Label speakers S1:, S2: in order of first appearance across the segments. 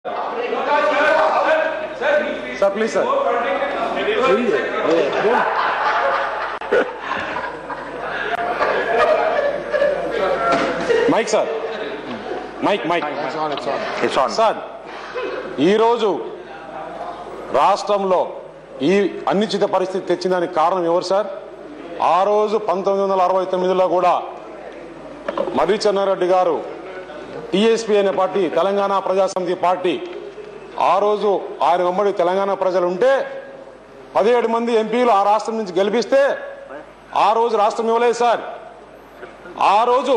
S1: Sir, please, sir. Mike, sir. Mike. It's on. Sir, ఈ రోజు రాష్ట్రంలో ఈ అనిశ్చిత పరిస్థితి తెచ్చిందానికి కారణం ఎవరు సార్? ఆ రోజు 1969లో కూడా మర్రి చెన్నారెడ్డి గారు టీఎస్పీ అనే పార్టీ, తెలంగాణ ప్రజాసమితి పార్టీ, ఆ రోజు ఆయన వెంబడి తెలంగాణ ప్రజలు ఉంటే 17 మంది ఎంపీలు ఆ రాష్ట్రం నుంచి గెలిపిస్తే ఆ రోజు రాష్ట్రం ఇవ్వలేదు సార్. ఆ రోజు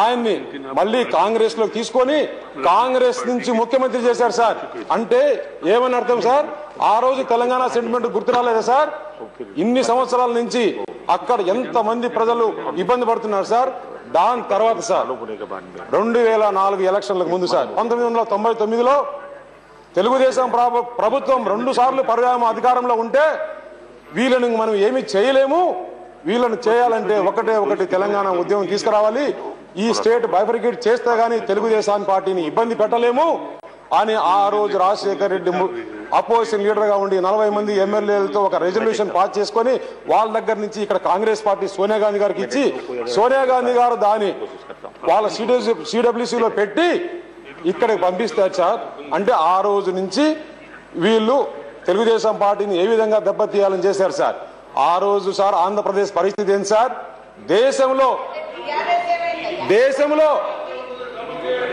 S1: ఆయన్ని మళ్ళీ కాంగ్రెస్ లో తీసుకొని కాంగ్రెస్ నుంచి ముఖ్యమంత్రి చేశారు సార్. అంటే ఏమని అర్థం సార్? ఆ రోజు తెలంగాణ సెంటిమెంట్ గుర్తు రాలేదా సార్? ఇన్ని సంవత్సరాల నుంచి అక్కడ ఎంత మంది ప్రజలు ఇబ్బంది పడుతున్నారు సార్. దాని తర్వాత సార్ 2004 ఎలక్షన్లకు ముందు సార్ 1999లో తెలుగుదేశం ప్రభుత్వం 2 సార్లు పర్యాయం అధికారంలో ఉంటే వీళ్ళని మనం ఏమీ చేయలేము, వీళ్ళని చేయాలంటే ఒకటి తెలంగాణ ఉద్యమం తీసుకురావాలి, ఈ స్టేట్ బైఫర్కేట్ చేస్తే గానీ తెలుగుదేశం పార్టీని ఇబ్బంది పెట్టలేము అని ఆ రోజు రాజశేఖర్ రెడ్డి అపోజిషన్ లీడర్ గా ఉండి 40 మంది ఎమ్మెల్యేలతో ఒక రెజల్యూషన్ పాస్ చేసుకొని వాళ్ళ దగ్గర నుంచి ఇక్కడ కాంగ్రెస్ పార్టీ సోనియా గాంధీ గారికి ఇచ్చి సోనియా గాంధీ గారు దాన్ని వాళ్ళ సిడబ్ల్యూసీలో పెట్టి ఇక్కడికి పంపిస్తారు సార్. అంటే ఆ రోజు నుంచి వీళ్ళు తెలుగుదేశం పార్టీని ఏ విధంగా దెబ్బతీయాలని చేశారు సార్. ఆ రోజు సార్ ఆంధ్రప్రదేశ్ పరిస్థితి ఏంటి సార్? దేశంలో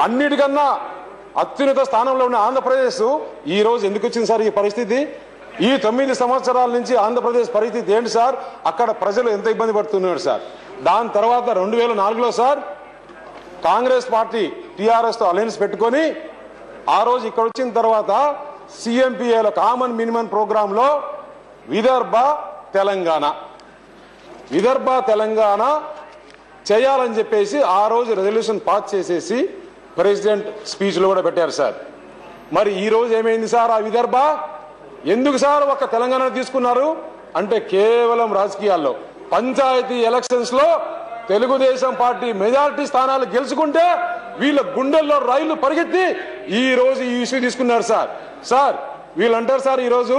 S1: అన్నిటికన్నా అత్యున్నత స్థానంలో ఉన్న ఆంధ్రప్రదేశ్ ఈ రోజు ఎందుకు వచ్చింది సార్ ఈ పరిస్థితి? ఈ 9 సంవత్సరాల నుంచి ఆంధ్రప్రదేశ్ పరిస్థితి ఏంటి సార్? అక్కడ ప్రజలు ఎంత ఇబ్బంది పడుతున్నారు సార్. దాని తర్వాత 2004లో సార్ కాంగ్రెస్ పార్టీ టీఆర్ఎస్ తో అలయన్స్ పెట్టుకొని ఆ రోజు ఇక్కడ వచ్చిన తర్వాత సిఎంపిఏలో కామన్ మినిమం ప్రోగ్రామ్ లో విదర్భ తెలంగాణ చేయాలని చెప్పేసి ఆ రోజు రెజల్యూషన్ పాస్ చేసేసి ప్రెసిడెంట్ స్పీచ్ లో కూడా పెట్టారు సార్. మరి ఈ రోజు ఏమైంది సార్? ఆ విదర్భ ఎందుకు సార్ ఒక తెలంగాణ తీసుకున్నారు అంటే కేవలం రాజకీయాల్లో పంచాయతీ ఎలక్షన్స్ లో తెలుగుదేశం పార్టీ మెజారిటీ స్థానాలు గెలుచుకుంటే వీళ్ళ గుండెల్లో రైళ్లు పరిగెత్తి ఈ రోజు ఈ ఇష్యూ తీసుకున్నారు సార్. వీళ్ళు అంటారు సార్ ఈ రోజు,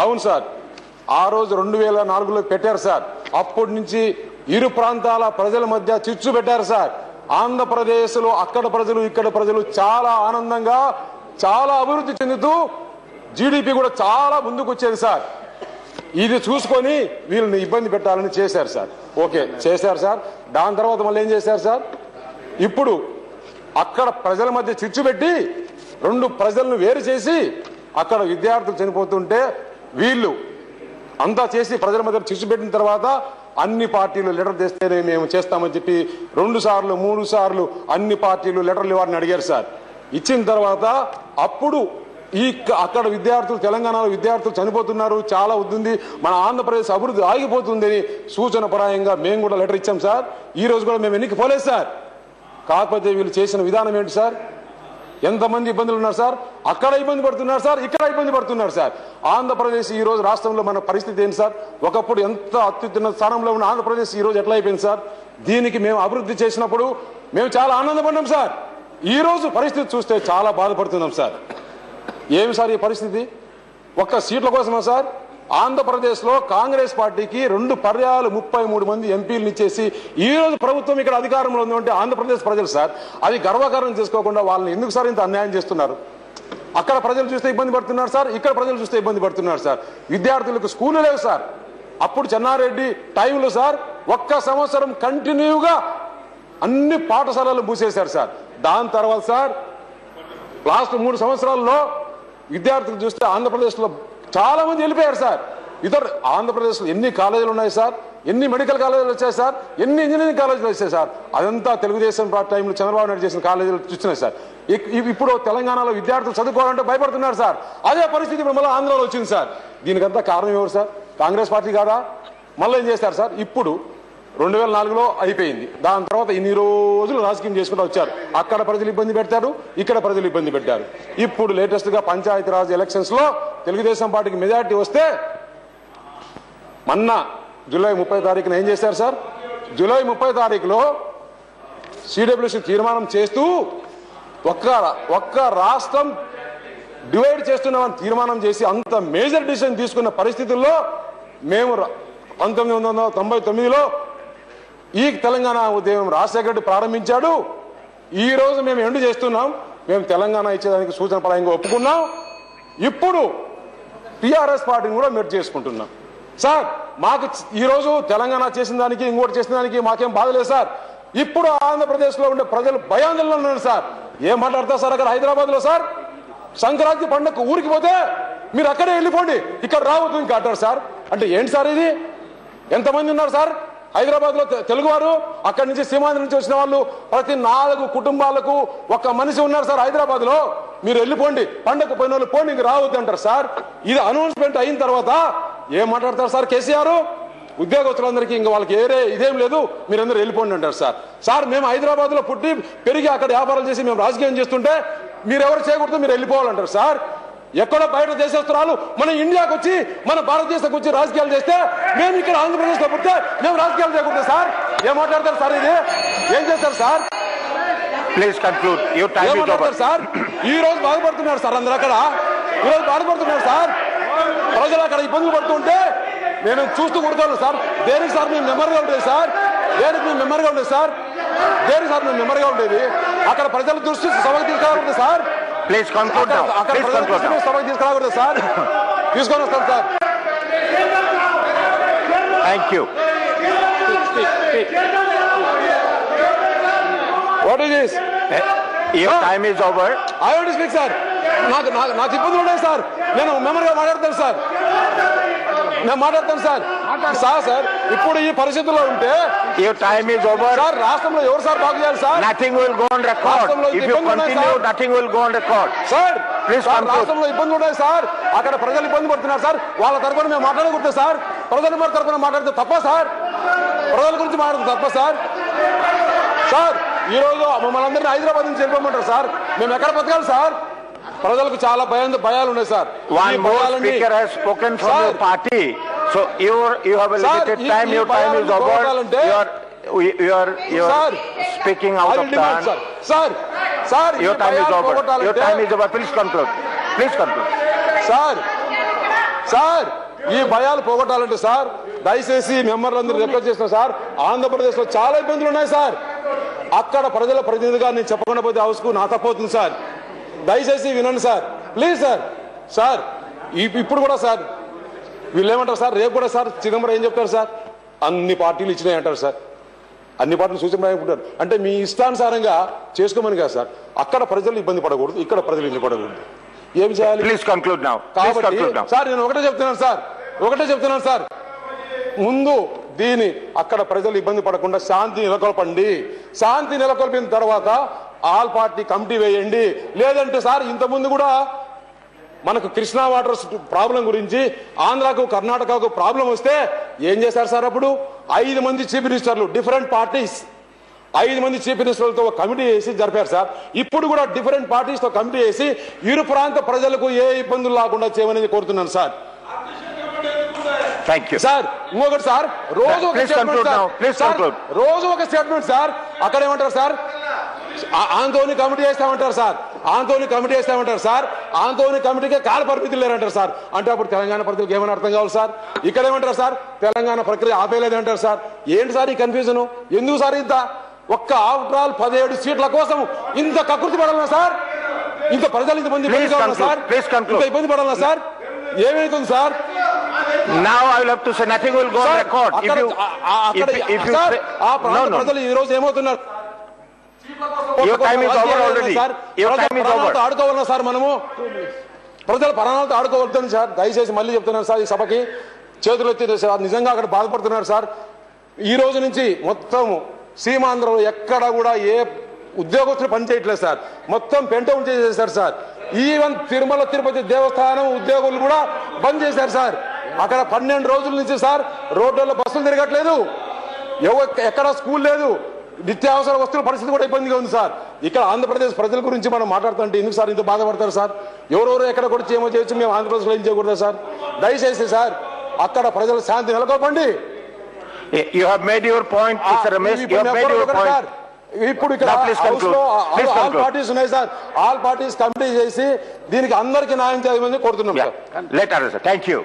S1: అవును సార్ ఆ రోజు 2004లో పెట్టారు సార్. అప్పటి నుంచి ఇరు ప్రాంతాల ప్రజల మధ్య చిచ్చు పెట్టారు సార్. ఆంధ్రప్రదేశ్ లో అక్కడ ప్రజలు ఇక్కడ ప్రజలు చాలా ఆనందంగా చాలా అభివృద్ధి చెందుతూ జీడిపి కూడా చాలా ముందుకు వచ్చేది సార్. ఇది చూసుకొని వీళ్ళని ఇబ్బంది పెట్టాలని చేశారు సార్. ఓకే చేశారు సార్. దాని తర్వాత మళ్ళీ ఏం చేశారు సార్? ఇప్పుడు అక్కడ ప్రజల మధ్య చిచ్చు పెట్టి 2 ప్రజలను వేరు చేసి అక్కడ విద్యార్థులు చనిపోతుంటే వీళ్ళు అంతా చేసి ప్రజల మధ్య చిచ్చు పెట్టిన తర్వాత అన్ని పార్టీలు లెటర్ తెస్తేనే మేము చేస్తామని చెప్పి 2 సార్లు 3 సార్లు అన్ని పార్టీలు లెటర్లు ఇవ్వాలని అడిగారు సార్. ఇచ్చిన తర్వాత అప్పుడు అక్కడ విద్యార్థులు తెలంగాణలో విద్యార్థులు చనిపోతున్నారు, చాలా అవుతుంది, మన ఆంధ్రప్రదేశ్ అభివృద్ధి ఆగిపోతుందని సూచన పరాయంగా మేము కూడా లెటర్ ఇచ్చాం సార్. ఈ రోజు కూడా మేము ఎన్నిక పోలేదు సార్. కాకపోతే వీళ్ళు చేసిన విధానం ఏంటి సార్? ఎంతమంది ఇబ్బందులు ఉన్నారు సార్? అక్కడ ఇబ్బంది పడుతున్నారు సార్, ఇక్కడ ఇబ్బంది పడుతున్నారు సార్. ఆంధ్రప్రదేశ్ ఈ రోజు రాష్ట్రంలో మన పరిస్థితి ఏంటి సార్? ఒకప్పుడు ఎంత అత్యున్నత స్థానంలో ఉన్న ఆంధ్రప్రదేశ్ ఈ రోజు ఎట్లా అయిపోయింది సార్? దీనికి మేము అభివృద్ధి చేసినప్పుడు మేము చాలా ఆనందపడ్డాం సార్. ఈ రోజు పరిస్థితి చూస్తే చాలా బాధపడుతున్నాం సార్. ఏమి సార్ ఈ పరిస్థితి? ఒక్క సీట్ల కోసమా సార్? ఆంధ్రప్రదేశ్ లో కాంగ్రెస్ పార్టీకి 2 పర్యాయాలు 33 మంది ఎంపీలను ఇచ్చేసి ఈ రోజు ప్రభుత్వం ఇక్కడ అధికారంలో ఉందంటే ఆంధ్రప్రదేశ్ ప్రజలు సార్ అది గర్వకారణం చేసుకోకుండా వాళ్ళని ఎందుకు సార్ ఇంత అన్యాయం చేస్తున్నారు? అక్కడ ప్రజలు చూస్తే ఇబ్బంది పడుతున్నారు సార్, ఇక్కడ ప్రజలు చూస్తే ఇబ్బంది పడుతున్నారు సార్. విద్యార్థులకు స్కూలు లేవు సార్. అప్పుడు చెన్నారెడ్డి టైంలో సార్ 1 సంవత్సరం కంటిన్యూగా అన్ని పాఠశాలలు మూసేశారు సార్. దాని తర్వాత సార్ లాస్ట్ 3 సంవత్సరాల్లో విద్యార్థులు చూస్తే ఆంధ్రప్రదేశ్ లో చాలా మంది వెళ్ళిపోయారు సార్. ఆంధ్రప్రదేశ్ లో ఎన్ని కాలేజీలు ఉన్నాయి సార్? ఎన్ని మెడికల్ కాలేజీలు వచ్చాయి సార్? ఎన్ని ఇంజనీరింగ్ కాలేజీలు వచ్చాయి సార్? అదంతా తెలుగుదేశం టైంలో చంద్రబాబు నాయుడు చేసిన కాలేజీలు చూస్తున్నాయి సార్. ఇప్పుడు తెలంగాణలో విద్యార్థులు చదువుకోవాలంటే భయపడుతున్నారు సార్. అదే పరిస్థితి ఇప్పుడు మళ్ళీ ఆంధ్రాలో వచ్చింది సార్. దీనికంతా కారణం ఎవరు సార్? కాంగ్రెస్ పార్టీ కాదా? మళ్ళీ ఏం చేస్తారు సార్? ఇప్పుడు 2004లో అయిపోయింది. దాని తర్వాత ఇన్ని రోజులు రాజకీయం చేసుకుంటూ వచ్చారు. అక్కడ ప్రజలు ఇబ్బంది పెడతారు, ఇక్కడ ప్రజలు ఇబ్బంది పెట్టారు. ఇప్పుడు లేటెస్ట్ గా పంచాయతీరాజ్ ఎలక్షన్స్ లో తెలుగుదేశం పార్టీకి మెజారిటీ వస్తే మొన్న జూలై 30 తారీఖున ఏం చేశారు సార్? జూలై 30 తారీఖులో సిడబ్ల్యూసీ తీర్మానం చేస్తూ ఒక్క రాష్ట్రం డివైడ్ చేస్తున్నామని తీర్మానం చేసి అంత మేజర్ డిసిషన్ తీసుకున్న పరిస్థితుల్లో మేము 1999లో ఈ తెలంగాణ ఉద్యమం రాజశేఖర రెడ్డి ప్రారంభించాడు. ఈ రోజు మేము ఎండు చేస్తున్నాం. మేము తెలంగాణ ఇచ్చేదానికి సూచన పరంగా ఒప్పుకున్నాం. ఇప్పుడు టిఆర్ఎస్ పార్టీని కూడా మెర్జ్ చేసుకుంటున్నాం. సార్ మాకు ఈ రోజు తెలంగాణ చేసిన దానికి ఇంకోటి చేసిన దానికి మాకేం బాధ లేదు సార్. ఇప్పుడు ఆంధ్రప్రదేశ్ లో ఉండే ప్రజలు భయాందోళనలో ఉన్నారు సార్. ఏం మాట్లాడతారు సార్ అక్కడ హైదరాబాద్ లో సార్? సంక్రాంతి పండుగ ఊరికి పోతే మీరు అక్కడే వెళ్ళిపోండి, ఇక్కడ రావద్దు ఇంకా అంటారు సార్. అంటే ఏంటి సార్ ఇది? ఎంతమంది ఉన్నారు సార్ హైదరాబాద్ లో తెలుగువారు? అక్కడి నుంచి సీమాంధ్ర నుంచి వచ్చిన వాళ్ళు ప్రతి 4 కుటుంబాలకు ఒక మనిషి ఉన్నారు సార్ హైదరాబాద్ లో. మీరు వెళ్ళిపోండి, పండగ పోయిన వాళ్ళు పోండి, ఇంక రావద్దు అంటారు సార్. ఇది అనౌన్స్మెంట్ అయిన తర్వాత ఏం మాట్లాడతారు సార్ కేసీఆర్? ఉద్యోగస్తులందరికీ ఇంకా వాళ్ళకి ఇదేం లేదు, మీరందరూ వెళ్ళిపోండి అంటారు సార్. సార్ మేము హైదరాబాద్ లో పుట్టి పెరిగి అక్కడ వ్యాపారాలు చేసి మేము రాజకీయం చేస్తుంటే మీరెవరు చేయకూడదు, మీరు వెళ్ళిపోవాలంటారు సార్. ఎక్కడో బయట దేశస్తురాలు మన ఇండియాకి వచ్చి మన భారతదేశానికి వచ్చి రాజకీయాలు చేస్తే మేము ఇక్కడ ఆంధ్రప్రదేశ్ లో పుట్టే మేము రాజకీయాలు చేయకూడదు సార్. ఏం మాట్లాడతారు సార్? ఇది ఏం చేస్తారు సార్?
S2: Please conclude.
S1: ఏమంటారు సార్? ఈ రోజు బాధపడుతున్నారు సార్ అందరూ అక్కడ. ఈ రోజు బాధపడుతున్నారు సార్. ప్రజలు అక్కడ ఇబ్బందులు పడుతుంటే నేను చూస్తూ కూడతాను సార్. దేనికి సార్ మేము మెమరీగా ఉండేది సార్? దేనికి మేము మెమరీగా ఉండేది సార్? దేనికి సార్ మేము మెమరీగా ఉండేది? అక్కడ ప్రజల దృష్టి సభకు తీసుకురాకూడదు సార్.
S2: Please conclude.
S1: అక్కడ సభకు తీసుకురాకూడదు సార్. తీసుకొని వస్తాం sir.
S2: Thank you.
S1: What is this?
S2: Your time is over.
S1: I want to speak sir. నాకు ఇబ్బందులు ఉన్నాయి సార్. నేను మెమరీగా మాట్లాడతాను సార్. నేను మాట్లాడతాను సార్. సార్ ఇప్పుడు ఈ పరిస్థితుల్లో ఉంటే
S2: your time is over.
S1: Sir రాష్ట్రంలో ఎవరు సార్ బాగు చేయాలి sir?
S2: Nothing will go on record. If you continue nothing will go on record.
S1: Sir రాష్ట్రంలో ఇబ్బందులు ఉన్నాయి సార్. అక్కడ ప్రజలు ఇబ్బంది పడుతున్నారు సార్. వాళ్ళ తరఫున మేము మాట్లాడకూడదు సార్. ప్రజల తరఫున మాట్లాడితే తప్ప సార్? ప్రజల గురించి మాట్లాడితే తప్ప సార్? సార్ ఈ రోజు మమ్మల్ని అందరినీ హైదరాబాద్ నుంచి వెళ్ళిపోమంటారు సార్. మేము ఎక్కడ బతకాలి సార్? ప్రజలకు చాలా భయాలు ఉన్నాయి sir.
S2: One more speaker has spoken from your party, so you have a limited time. Your time is over. You are speaking out of turn.
S1: Sir,
S2: your time is over. Your time is over. Please conclude. Please conclude.
S1: Sir ఈ భయాలు పోగొట్టాలంటే sir దయచేసి మెంబర్లందరూ request చేస్తున్నా sir. Andhra Pradesh లో చాలా ఇబ్బందులు ఉన్నాయి sir. అక్కడ ప్రజల ప్రతినిధిగా నేను చెప్పకుండా పోతే హౌస్కు నా తప్పవుతుంది సార్. దయచేసి వినండి సార్, ప్లీజ్ సార్. సార్ ఇప్పుడు కూడా సార్ వీళ్ళు ఏమంటారు సార్? రేపు కూడా సార్ చిదంబరం ఏం చెప్తారు సార్? అన్ని పార్టీలు ఇచ్చినాయి అంటారు సార్. అన్ని పార్టీలు సూచన అనుకుంటారు. అంటే మీ ఇష్టానుసారంగా చేసుకోమని కాదు సార్. అక్కడ ప్రజలు ఇబ్బంది పడకూడదు, ఇక్కడ ప్రజలు ఇబ్బంది పడకూడదు. ఏం చేయాలి?
S2: Please conclude now.
S1: కాబట్టి సార్ నేను ఒకటే చెప్తున్నాను సార్. ముందు దీని అక్కడ ప్రజలు ఇబ్బంది పడకుండా శాంతి నెలకొల్పండి. శాంతి నెలకొల్పిన తర్వాత ఆల్ పార్టీ కమిటీ వేయండి. లేదంటే సార్ ఇంతకుముందు కూడా మనకు కృష్ణా వాటర్ ప్రాబ్లం గురించి ఆంధ్రాకు కర్ణాటకకు ప్రాబ్లం వస్తే ఏం చేశారు సార్? అప్పుడు 5 మంది చీఫ్ మినిస్టర్లు డిఫరెంట్ పార్టీస్ 5 మంది చీఫ్ మినిస్టర్లతో కమిటీ వేసి జరిపారు సార్. ఇప్పుడు కూడా డిఫరెంట్ పార్టీస్ తో కమిటీ వేసి ఇరు ప్రాంత ప్రజలకు ఏ ఇబ్బందులు లేకుండా చేయమని కోరుతున్నాను సార్. సార్ ఇంకొకటి సార్, రోజు ఒక స్టేట్మెంట్ సార్. అక్కడ ఏమంటారు సార్? ఆందోళన కమిటీ చేస్తామంటారు సార్. ఆందోళన కమిటీకే కాల పరిమితులు లేరంటారు సార్. అంటే అప్పుడు తెలంగాణ ప్రజలకు ఏమైనా అర్థం కావాలి సార్? ఇక్కడ ఏమంటారు సార్? తెలంగాణ ప్రక్రియ ఆపేలేదంటారు సార్. ఏంటి సార్ ఈ కన్ఫ్యూజన్? ఎందుకు సార్ ఇంత ఒక్క ఆఫ్టర్ ఆల్ 17 సీట్ల కోసం ఇంత కకృతి పడాలన్నా సార్? ఇంత ప్రజలు ఇంతమంది ఇబ్బంది పడాలన్నా సార్? ఏమైతుంది sir?
S2: Now I will have to say nothing will go on record.
S1: ప్రజలు ఈ రోజు ఏమవుతున్నారు?
S2: Your time is over already. Your time is over.
S1: ఆడుకోవాలన్నా సార్ మనము? ప్రజల ప్రాణాలతో ఆడుకోవద్దని సార్ దయచేసి మళ్ళీ చెప్తున్నాను సార్. ఈ సభకి చేతులు ఎత్తి సార్ నిజంగా అక్కడ బాధపడుతున్నారు సార్. ఈ రోజు నుంచి మొత్తం సీమాంధ్రలో ఎక్కడ కూడా ఏ ఉద్యోగస్తులు పనిచేయట్లేదు సార్. మొత్తం పెంటౌన్ చేసేసారు సార్. ఈవెన్ తిరుమల తిరుపతి దేవస్థానం ఉద్యోగులు కూడా బంద్ చేశారు సార్. అక్కడ 12 రోజుల నుంచి సార్ రోడ్లలో బస్సులు తిరగట్లేదు, ఎక్కడ స్కూల్ లేదు, నిత్యావసర వస్తువుల పరిస్థితి కూడా ఇబ్బందిగా ఉంది సార్. ఇక్కడ ఆంధ్రప్రదేశ్ ప్రజల గురించి మనం మాట్లాడుతుంటే ఎందుకు సార్ ఇంత బాధపడతారు సార్? ఎవరెవరు ఎక్కడ కూడా ఏమో చేయొచ్చు, మేము ఆంధ్రప్రదేశ్లో ఏం చేయకూడదు సార్? దయచేసి సార్ అక్కడ ప్రజల శాంతి నెలకొల్పండి.
S2: You have made your point, Mr. Ramesh. You have made your point.
S1: ఇప్పుడు ఇక్కడ హౌస్ లో ఆల్ పార్టీస్ ఉన్నాయి సార్, ఆల్ పార్టీస్ కమిటీ చేసి దీనికి అందరికి న్యాయం చేయమని కోరుతున్నాం sir.
S2: Let us, thank you.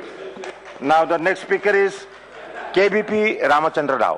S2: Now the next speaker is KBP Ramachandra Rao.